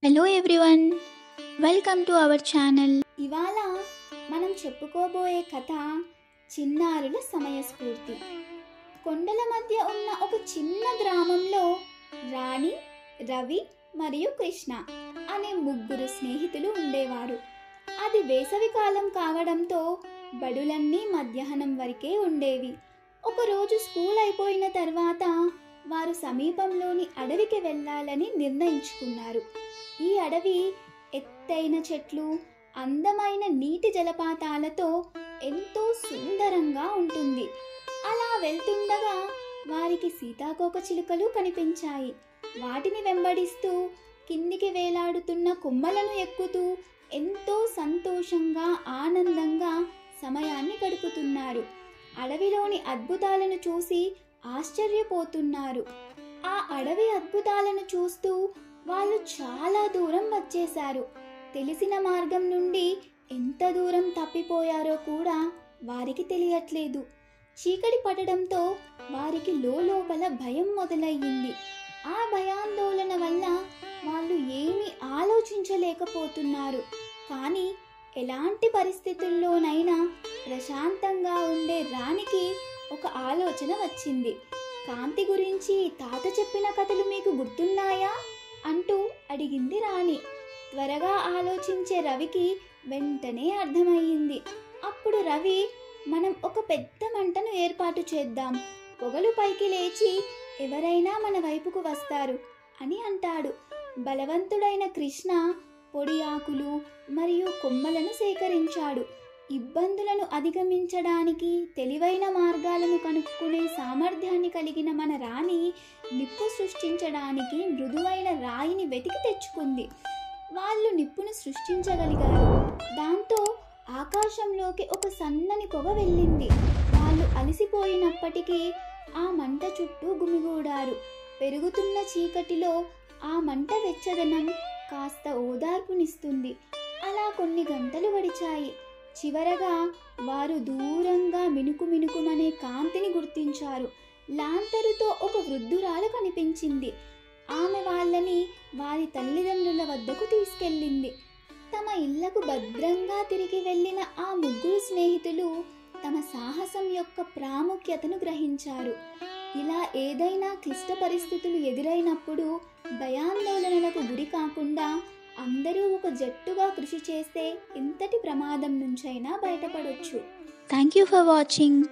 Hello everyone, welcome to our channel. ఇవాళ మనం చెప్పుకోబోయే కథ చిన్నారుల సమయస్ఫూర్తి. కొండల మధ్య ఉన్న ఒక చిన్న గ్రామంలో రాణి, రవి మరియు కృష్ణ అనే ముగ్గురు స్నేహితులు ఉండేవారు. అది వేసవికాలం కావడంతో బడులన్నీ మధ్యాహ్నం వరకే ఉండేవి. ఒకరోజు స్కూల్ అయిపోయిన తర్వాత వారు సమీపంలోని అడవికి వెళ్ళాలని నిర్ణయించుకున్నారు. ఈ అడవి ఎత్తైన చెట్లు, అందమైన నీటి జలపాతాలతో ఎంతో సుందరంగా ఉంటుంది. అలా వెళ్తుండగా వారికి సీతాకోకచిలుకలు కనిపించాయి. వాటిని వెంబడిస్తూ కిందికి వేలాడుతున్న కొమ్మలను ఎక్కుతూ ఎంతో సంతోషంగా, ఆనందంగా సమయాన్ని గడుపుతున్నారు. అడవిలోని అద్భుతాలను చూసి ఆశ్చర్యపోతున్నారు. ఆ అడవి అద్భుతాలను చూస్తూ వాళ్ళు చాలా దూరం వచ్చేశారు. తెలిసిన మార్గం నుండి ఎంత దూరం తప్పిపోయారో కూడా వారికి తెలియట్లేదు. చీకటి పడడంతో వారికి లోపల భయం మొదలయ్యింది. ఆ భయాందోళన వల్ల వాళ్ళు ఏమీ ఆలోచించలేకపోతున్నారు. కానీ ఎలాంటి పరిస్థితుల్లోనైనా ప్రశాంతంగా ఉండే రాణికి ఒక ఆలోచన వచ్చింది. కాంతి గురించి తాత చెప్పిన కథలు మీకు గుర్తున్నాయా అంటూ అడిగింది రాణి. త్వరగా ఆలోచించే రవికి వెంటనే అర్థమయ్యింది. అప్పుడు రవి, మనం ఒక పెద్ద మంటను ఏర్పాటు చేద్దాం. పొగలు పైకి లేచి ఎవరైనా మన వైపుకు వస్తారు అని అంటాడు. బలవంతుడైన కృష్ణ పొడి ఆకులు మరియు కొమ్మలను సేకరించాడు. ఇబ్బందులను అధిగమించడానికి తెలివైన మార్గాలను కనుక్కునే సామర్థ్యాన్ని కలిగిన మన రాణి నిప్పు సృష్టించడానికి మృదువైన రాయిని వెతికి తెచ్చుకుంది. వాళ్ళు నిప్పును సృష్టించగలిగారు. దాంతో ఆకాశంలోకి ఒక సన్నని పొగ వెళ్ళింది. వాళ్ళు అలసిపోయినప్పటికీ ఆ మంట చుట్టూ గుమిగూడారు. పెరుగుతున్న చీకటిలో ఆ మంట వెచ్చదనం కాస్త ఓదార్పునిస్తుంది. అలా కొన్ని గంటలు గడిచాయి. చివరగా వారు దూరంగా మినుకుమనే కాంతిని గుర్తించారు. లాంతరుతో ఒక వృద్ధురాలు కనిపించింది. ఆమె వాళ్ళని వారి తల్లిదండ్రుల వద్దకు తీసుకెళ్ళింది. తమ ఇళ్లకు భద్రంగా తిరిగి వెళ్ళిన ఆ ముగ్గురు స్నేహితులు తమ సాహసం యొక్క ప్రాముఖ్యతను గ్రహించారు. ఇలా ఏదైనా క్లిష్ట పరిస్థితులు ఎదురైనప్పుడు భయాందోళనలకు గురి కాకుండా అందరూ ఒక జట్టుగా కృషి చేస్తే ఎంతటి ప్రమాదం నుంచైనా బయటపడొచ్చు. Thank you for watching.